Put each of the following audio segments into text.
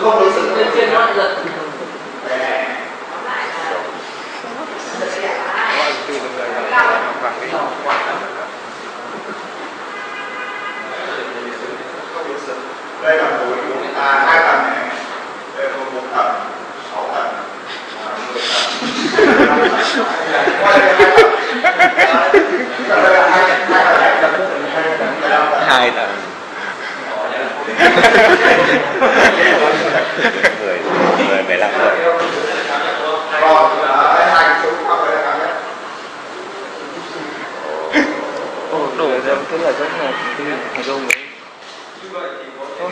không đối xử lên trên nó giật. Đây là mũi 2 tầng này, đây là 4 tầng, 6 tầng, 10 tầng. Quay đây 2 tầng. 15 rồi. Rồi, hai số học đây là đổ ra cái là giống là cái rông đấy. Như vậy thì có thể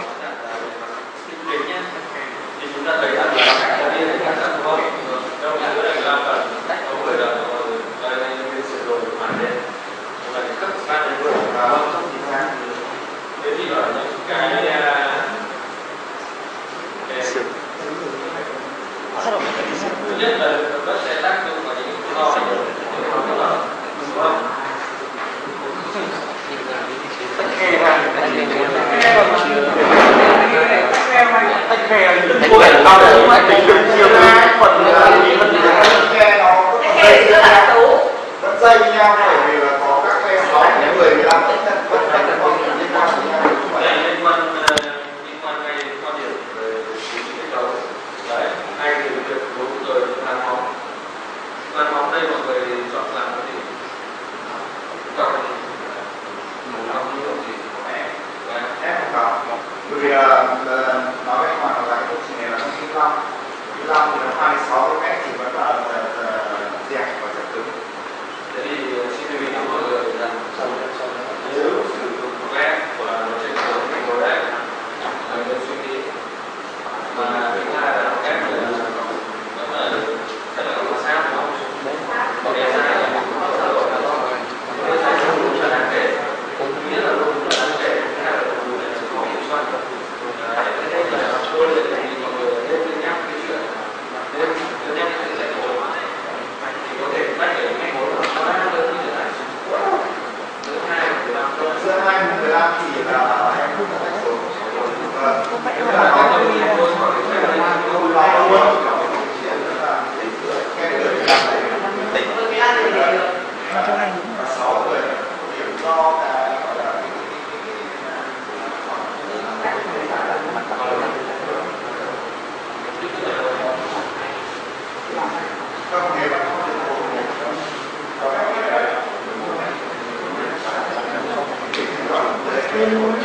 định kiến nhé. Thì chúng ta thấy rằng là có đi đến các sản phẩm trong nhà rất là làm phần có người là đây sửa đổi hoàn lên là cấp ban đến vừa và không thì sao thế thì ở những cái thứ nhất là nó sẽ tác dụng vào những lo tách khe ra tách khe cuối là cao đấy mà tính được nhiều cái phần khe nó vẫn dây với nhau bởi vì là có các cái sóng những người làm tất cả vẫn phải là con liên quan với nhau liên quan ngay quan điểm về cái đầu đấy hay thì việc đúng rồi làm móng đây mọi người chọn làm cái gì chọn màu nào như gì ép không vào bởi vì nói với các bạn là cái công trình này là công trình long thì nó 26 mét thì vẫn là dẹp và dẹp cứng. Thế thì xin quý vị mọi người rằng nếu sử dụng ép và nó trên hướng thành đồ đấy là nên suy nghĩ mà thứ hai là ép là rất là không sát đúng không? Còn cái sai là mình cũng không thay đổi được rồi. Cái sai không đúng là đáng kể. Thứ nhất là đúng là đáng kể, thứ hai là đúng là sẽ khó kiểm soát. Thế là tôi đề nghị mọi người nên cân nhắc cái chuyện nên cân nhắc cái giải phẫu thì có thể phát hiện ngay một là có đơn như thế này. Thứ hai là 15 giữa 2 và 15 thì là em không có thành số. Thế là có tôi thôi khỏi cái này là tôi lo luôn. Cái người làm này tính với cái ăn này được. 6 người điểm do cái không hề bạn không được bố có